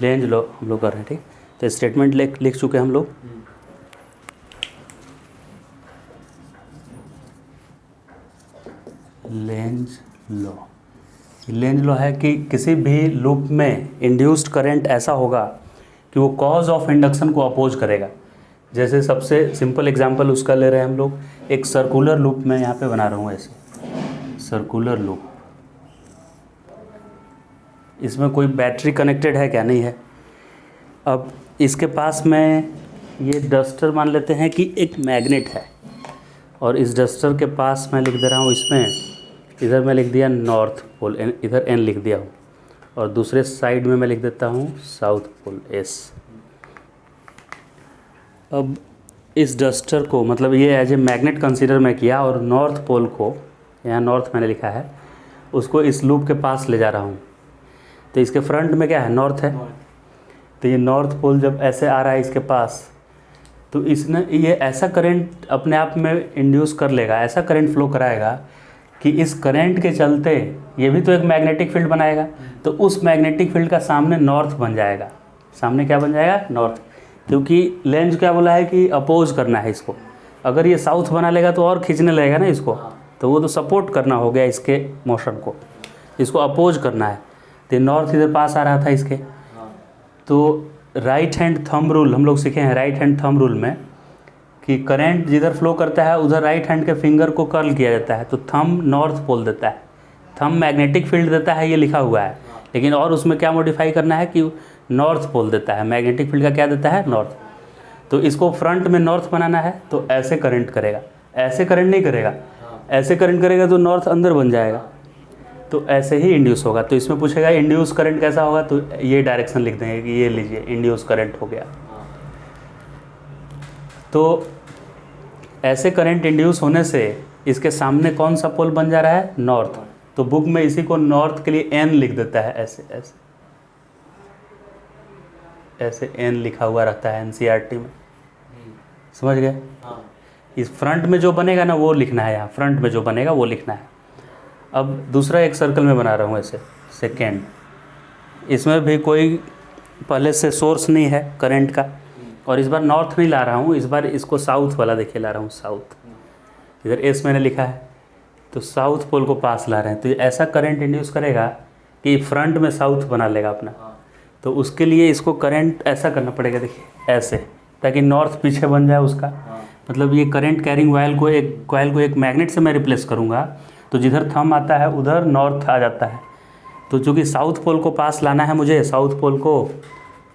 Lenz law हम लोग कर रहे हैं, ठीक। तो स्टेटमेंट लिख चुके हैं हम लोग। लेंज लॉ, लेंज लॉ है कि किसी भी लूप में इंड्यूस्ड करंट ऐसा होगा कि वो कॉज ऑफ इंडक्शन को अपोज करेगा। जैसे सबसे सिंपल एग्जांपल उसका ले रहे हैं हम लोग, एक सर्कुलर लूप में यहाँ पे बना रहा हूँ ऐसे, सर्कुलर लूप। इसमें कोई बैटरी कनेक्टेड है क्या? नहीं है। अब इसके पास में ये डस्टर मान लेते हैं कि एक मैग्नेट है, और इस डस्टर के पास मैं लिख दे रहा हूँ, इसमें इधर मैं लिख दिया नॉर्थ पोल, इधर एन लिख दिया हूँ, और दूसरे साइड में मैं लिख देता हूँ साउथ पोल एस। अब इस डस्टर को मतलब ये एज ए मैग्नेट कंसीडर मैं किया, और नॉर्थ पोल को, यहाँ नॉर्थ मैंने लिखा है, उसको इस लूप के पास ले जा रहा हूँ। तो इसके फ्रंट में क्या है? नॉर्थ है। तो ये नॉर्थ पोल जब ऐसे आ रहा है इसके पास, तो इसने ये ऐसा करंट अपने आप में इंड्यूस कर लेगा, ऐसा करंट फ्लो कराएगा कि इस करंट के चलते ये भी तो एक मैग्नेटिक फील्ड बनाएगा। तो उस मैग्नेटिक फील्ड का सामने नॉर्थ बन जाएगा। सामने क्या बन जाएगा? नॉर्थ। क्योंकि लेंज क्या बोला है कि अपोज करना है इसको। अगर ये साउथ बना लेगा तो और खींचने लगेगा ना इसको, तो वो तो सपोर्ट करना हो गया इसके मोशन को, इसको अपोज करना है। तो नॉर्थ इधर पास आ रहा था इसके। तो राइट हैंड थंब रूल हम लोग सीखे हैं, राइट हैंड थंब रूल में, कि करंट जिधर फ्लो करता है उधर राइट हैंड के फिंगर को कर्ल किया जाता है। तो थंब नॉर्थ पोल देता है, थंब मैग्नेटिक फील्ड देता है, ये लिखा हुआ है। लेकिन और उसमें क्या मॉडिफाई करना है कि नॉर्थ पोल देता है, मैग्नेटिक फील्ड का क्या देता है? नॉर्थ। तो इसको फ्रंट में नॉर्थ बनाना है, तो ऐसे करंट करेगा, ऐसे करंट नहीं करेगा, ऐसे करंट करेगा तो नॉर्थ अंदर बन जाएगा, तो ऐसे ही इंड्यूस होगा। तो इसमें पूछेगा इंड्यूस करंट कैसा होगा, तो ये डायरेक्शन लिख देंगे कि ये लीजिए इंड्यूस करंट हो गया। तो ऐसे करंट इंड्यूस होने से इसके सामने कौन सा पोल बन जा रहा है? नॉर्थ। तो बुक में इसी को नॉर्थ के लिए एन लिख देता है, ऐसे ऐसे ऐसे एन लिखा हुआ रहता है एनसीईआरटी में, समझ गए? इस फ्रंट में जो बनेगा ना वो लिखना है, यहाँ फ्रंट में जो बनेगा वो लिखना है। अब दूसरा एक सर्कल में बना रहा हूँ ऐसे, सेकेंड। इसमें भी कोई पहले से सोर्स नहीं है करंट का, और इस बार नॉर्थ नहीं ला रहा हूँ, इस बार इसको साउथ वाला देखिए ला रहा हूँ, साउथ। इधर एस मैंने लिखा है, तो साउथ पोल को पास ला रहे हैं। तो ऐसा करंट इंड्यूस करेगा कि फ्रंट में साउथ बना लेगा अपना। तो उसके लिए इसको करंट ऐसा करना पड़ेगा, देखिए ऐसे, ताकि नॉर्थ पीछे बन जाए उसका। मतलब ये करंट कैरिंग कॉइल को एक मैग्नेट से मैं रिप्लेस करूँगा, तो जिधर थंब आता है उधर नॉर्थ आ जाता है। तो चूँकि साउथ पोल को पास लाना है मुझे, साउथ पोल को,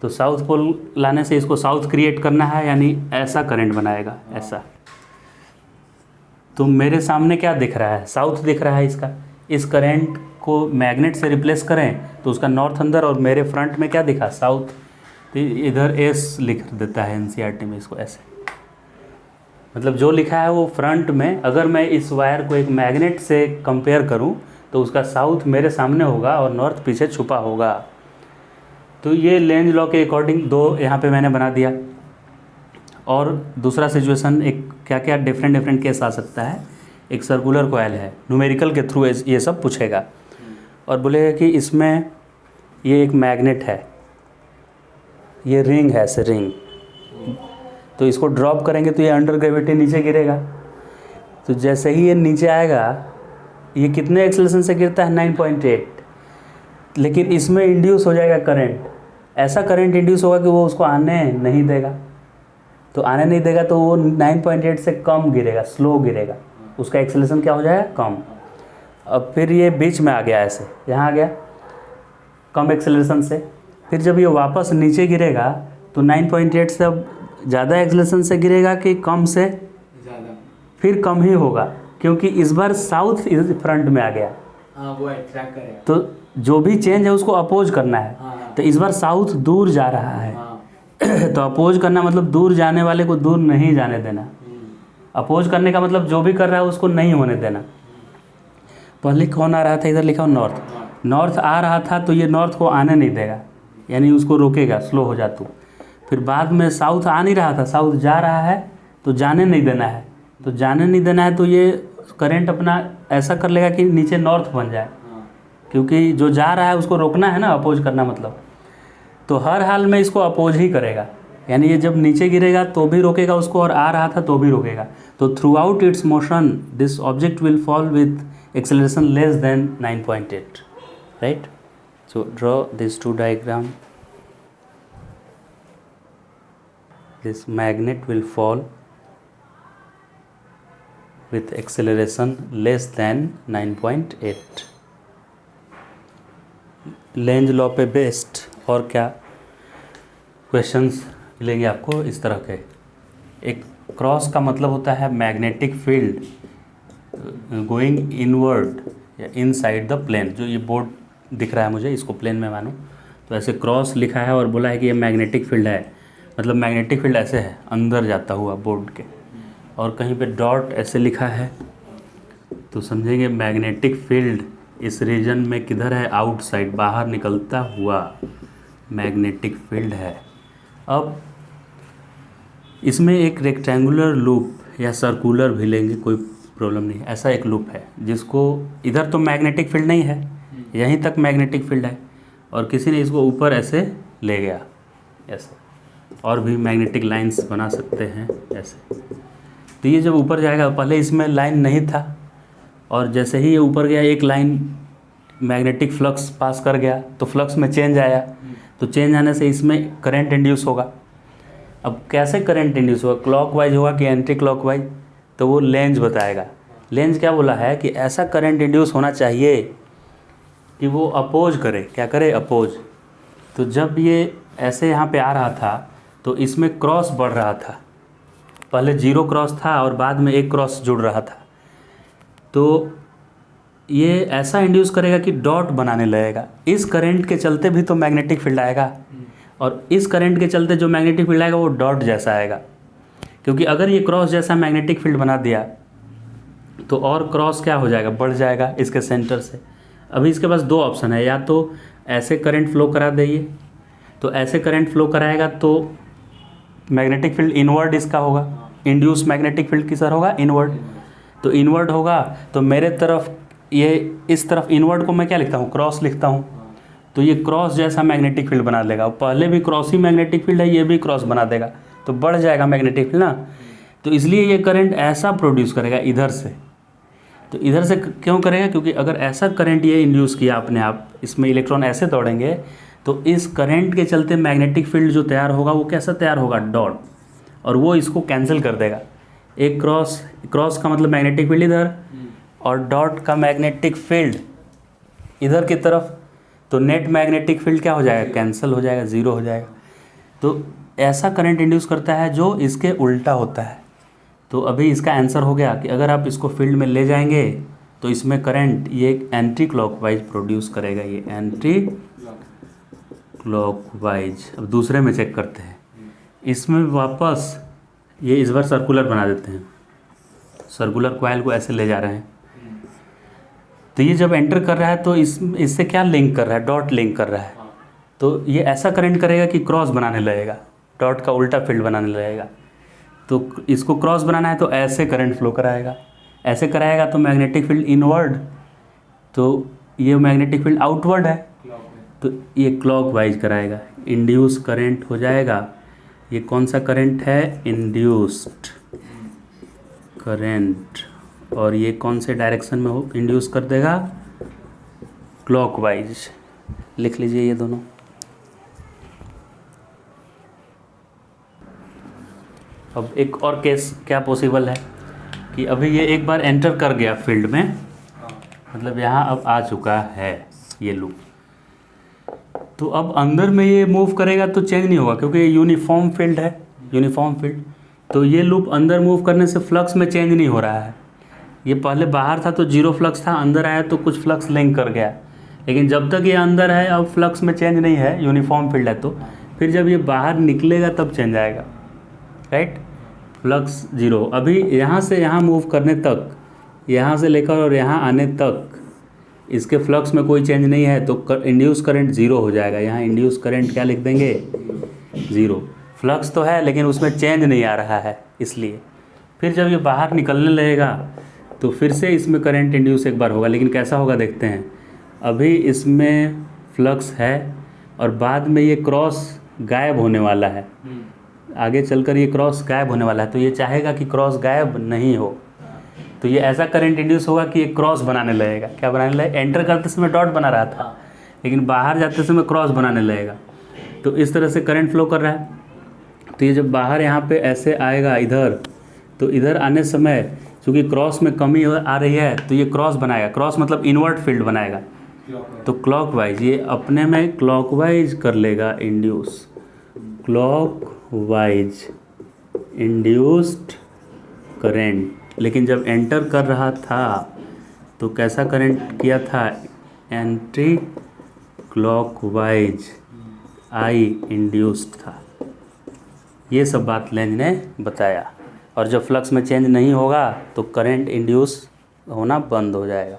तो साउथ पोल लाने से इसको साउथ क्रिएट करना है, यानी ऐसा करंट बनाएगा, ऐसा। तो मेरे सामने क्या दिख रहा है? साउथ दिख रहा है इसका। इस करंट को मैग्नेट से रिप्लेस करें तो उसका नॉर्थ अंदर, और मेरे फ्रंट में क्या दिखा? साउथ। तो इधर एस लिख देता है एनसीईआरटी में इसको ऐसे। मतलब जो लिखा है वो फ्रंट में, अगर मैं इस वायर को एक मैग्नेट से कंपेयर करूं तो उसका साउथ मेरे सामने होगा और नॉर्थ पीछे छुपा होगा। तो ये लेंज लॉ के अकॉर्डिंग दो यहाँ पे मैंने बना दिया। और दूसरा सिचुएशन, एक क्या क्या डिफरेंट केस आ सकता है। एक सर्कुलर कॉइल है, न्यूमेरिकल के थ्रू ये सब पूछेगा, और बोलेगा कि इसमें ये एक मैग्नेट है, ये रिंग है, ऐसे रिंग। तो इसको ड्रॉप करेंगे तो ये अंडर ग्रेविटी नीचे गिरेगा। तो जैसे ही ये नीचे आएगा, ये कितने एक्सेलरेशन से गिरता है? 9.8। लेकिन इसमें इंड्यूस हो जाएगा करंट, ऐसा करंट इंड्यूस होगा कि वो उसको आने नहीं देगा। तो आने नहीं देगा तो वो 9.8 से कम गिरेगा, स्लो गिरेगा, उसका एक्सेलरेशन क्या हो जाएगा? कम। अब फिर ये बीच में आ गया, ऐसे यहाँ आ गया कम एक्सेलरेशन से। फिर जब ये वापस नीचे गिरेगा तो 9.8 से अब ज़्यादा एक्सेलरेशन से गिरेगा कि कम से ज़्यादा? फिर कम ही होगा, क्योंकि इस बार साउथ फ्रंट में आ गया। वो अट्रैक्ट करेगा। तो जो भी चेंज है उसको अपोज करना है। तो इस बार साउथ दूर जा रहा है। तो अपोज करना मतलब दूर जाने वाले को दूर नहीं जाने देना। अपोज करने का मतलब जो भी कर रहा है उसको नहीं होने देना। पहले कौन आ रहा था? इधर लिखा हो नॉर्थ। नॉर्थ आ रहा था तो ये नॉर्थ को आने नहीं देगा, यानी उसको रोकेगा, स्लो हो जा तू। फिर बाद में साउथ आ नहीं रहा था, साउथ जा रहा है तो जाने नहीं देना है। तो जाने नहीं देना है तो ये करंट अपना ऐसा कर लेगा कि नीचे नॉर्थ बन जाए। क्योंकि जो जा रहा है उसको रोकना है ना, अपोज करना मतलब, तो हर हाल में इसको अपोज ही करेगा। यानी ये जब नीचे गिरेगा तो भी रोकेगा उसको, और आ रहा था तो भी रोकेगा। तो throughout its motion this object will fall with acceleration less than 9.8, right. So draw this to diagram. This magnet will fall with acceleration less than 9.8। Lenz law पे बेस्ड और क्या क्वेश्चंस मिलेंगे आपको इस तरह के। एक क्रॉस का मतलब होता है मैग्नेटिक फील्ड गोइंग इनवर्ड या इनसाइड द प्लेन। जो ये बोर्ड दिख रहा है मुझे, इसको प्लेन में मानो तो ऐसे क्रॉस लिखा है और बोला है कि ये मैग्नेटिक फील्ड है, मतलब मैग्नेटिक फील्ड ऐसे है अंदर जाता हुआ बोर्ड के, और कहीं पे डॉट ऐसे लिखा है तो समझेंगे मैग्नेटिक फील्ड इस रीजन में किधर है, आउटसाइड, बाहर निकलता हुआ मैग्नेटिक फील्ड है। अब इसमें एक रेक्टेंगुलर लूप या सर्कुलर भी लेंगे, कोई प्रॉब्लम नहीं। ऐसा एक लूप है जिसको इधर तो मैग्नेटिक फील्ड नहीं है, यहीं तक मैग्नेटिक फील्ड है, और किसी ने इसको ऊपर ऐसे ले गया ऐसे, और भी मैग्नेटिक लाइंस बना सकते हैं ऐसे। तो ये जब ऊपर जाएगा, पहले इसमें लाइन नहीं था, और जैसे ही ये ऊपर गया एक लाइन मैग्नेटिक फ्लक्स पास कर गया तो फ्लक्स में चेंज आया, तो चेंज आने से इसमें करंट इंड्यूस होगा। अब कैसे करंट इंड्यूस होगा, क्लॉकवाइज होगा कि एंटी क्लॉकवाइज, तो वो लेंज बताएगा। लेंज क्या बोला है कि ऐसा करंट इंड्यूस होना चाहिए कि वो अपोज करे, क्या करे, अपोज। तो जब ये ऐसे यहाँ पे आ रहा था तो इसमें क्रॉस बढ़ रहा था, पहले 0 क्रॉस था और बाद में 1 क्रॉस जुड़ रहा था, तो ये ऐसा इंड्यूस करेगा कि डॉट बनाने लगेगा। इस करंट के चलते भी तो मैग्नेटिक फील्ड आएगा, और इस करंट के चलते जो मैग्नेटिक फील्ड आएगा वो डॉट जैसा आएगा, क्योंकि अगर ये क्रॉस जैसा मैग्नेटिक फील्ड बना दिया तो और क्रॉस क्या हो जाएगा, बढ़ जाएगा इसके सेंटर से। अभी इसके पास 2 ऑप्शन है, या तो ऐसे करंट फ्लो करा देइए, तो ऐसे करंट फ्लो कराएगा तो मैग्नेटिक फील्ड इनवर्ड इसका होगा, इंड्यूस मैग्नेटिक फील्ड किसर होगा, इनवर्ड। तो इनवर्ड होगा तो मेरे तरफ ये इस तरफ इनवर्ड को मैं क्या लिखता हूँ, क्रॉस लिखता हूँ, तो ये क्रॉस जैसा मैग्नेटिक फील्ड बना देगा। पहले भी क्रॉस ही मैग्नेटिक फील्ड है, ये भी क्रॉस बना देगा, तो बढ़ जाएगा मैग्नेटिक फील्ड ना। तो इसलिए ये करंट ऐसा प्रोड्यूस करेगा इधर से। तो इधर से क्यों करेगा, क्योंकि अगर ऐसा करंट ये इंड्यूस किया अपने आप, इसमें इलेक्ट्रॉन ऐसे दौड़ेंगे, तो इस करंट के चलते मैग्नेटिक फील्ड जो तैयार होगा वो कैसा तैयार होगा, डॉट, और वो इसको कैंसिल कर देगा। एक क्रॉस का मतलब मैग्नेटिक फील्ड इधर, और डॉट का मैग्नेटिक फील्ड इधर की तरफ, तो नेट मैग्नेटिक फील्ड क्या हो जाएगा, कैंसिल हो जाएगा, 0 हो जाएगा। तो ऐसा करंट इंड्यूस करता है जो इसके उल्टा होता है। तो अभी इसका आंसर हो गया कि अगर आप इसको फील्ड में ले जाएंगे तो इसमें करंट ये एंटी क्लॉकवाइज प्रोड्यूस करेगा, ये एंटी क्लॉकवाइज। अब दूसरे में चेक करते हैं, इसमें वापस ये इस बार सर्कुलर बना देते हैं, सर्कुलर कॉइल को ऐसे ले जा रहे हैं, तो ये जब एंटर कर रहा है तो इससे क्या लिंक कर रहा है, डॉट लिंक कर रहा है, तो ये ऐसा करंट करेगा कि क्रॉस बनाने लगेगा, डॉट का उल्टा फील्ड बनाने लगेगा। तो इसको क्रॉस बनाना है तो ऐसे करंट फ्लो कराएगा, ऐसे कराएगा तो मैग्नेटिक फील्ड इनवर्ड, तो ये मैग्नेटिक फील्ड आउटवर्ड है, तो ये क्लॉकवाइज कराएगा, इंड्यूस करंट हो जाएगा। ये कौन सा करंट है, इंड्यूस्ड करंट, और ये कौन से डायरेक्शन में हो इंड्यूस कर देगा, क्लॉकवाइज। लिख लीजिए ये दोनों। अब एक और केस क्या पॉसिबल है कि अभी ये एक बार एंटर कर गया फील्ड में, मतलब यहाँ अब आ चुका है ये लूप, तो अब अंदर में ये मूव करेगा तो चेंज नहीं होगा, क्योंकि ये यूनिफॉर्म फील्ड है, यूनिफॉर्म फील्ड। तो ये लूप अंदर मूव करने से फ्लक्स में चेंज नहीं हो रहा है। ये पहले बाहर था तो 0 फ्लक्स था, अंदर आया तो कुछ फ्लक्स लिंक कर गया, लेकिन जब तक ये अंदर है अब फ्लक्स में चेंज नहीं है, यूनिफॉर्म फील्ड है। तो फिर जब ये बाहर निकलेगा तब चेंज आएगा, राइट। फ्लक्स 0, अभी यहाँ से यहाँ मूव करने तक, यहाँ से लेकर और यहाँ आने तक इसके फ्लक्स में कोई चेंज नहीं है, तो इंड्यूस करंट 0 हो जाएगा। यहाँ इंड्यूस करंट क्या लिख देंगे, 0। फ्लक्स तो है लेकिन उसमें चेंज नहीं आ रहा है, इसलिए फिर जब ये बाहर निकलने लगेगा तो फिर से इसमें करंट इंड्यूस एक बार होगा, लेकिन कैसा होगा देखते हैं। अभी इसमें फ्लक्स है और बाद में ये क्रॉस गायब होने वाला है, आगे चलकर ये क्रॉस गायब होने वाला है, तो ये चाहेगा कि क्रॉस गायब नहीं हो, तो ये ऐसा करंट इंड्यूस होगा कि ये क्रॉस बनाने लगेगा। क्या बनाने लगेगा? एंटर करते समय डॉट बना रहा था, लेकिन बाहर जाते समय क्रॉस बनाने लगेगा। तो इस तरह से करंट फ्लो कर रहा है। तो ये जब बाहर यहाँ पे ऐसे आएगा इधर, तो इधर आने समय चूँकि क्रॉस में कमी आ रही है तो ये क्रॉस बनाएगा, क्रॉस मतलब इनवर्ट फील्ड बनाएगा, तो क्लॉकवाइज ये अपने में क्लॉकवाइज कर लेगा इंड्यूस, क्लॉकवाइज इंड्यूस्ड करंट। लेकिन जब एंटर कर रहा था तो कैसा करंट किया था? एंटी क्लॉकवाइज आई इंड्यूस्ड था। ये सब बात लेंज ने बताया। और जब फ्लक्स में चेंज नहीं होगा तो करंट इंड्यूस होना बंद हो जाएगा।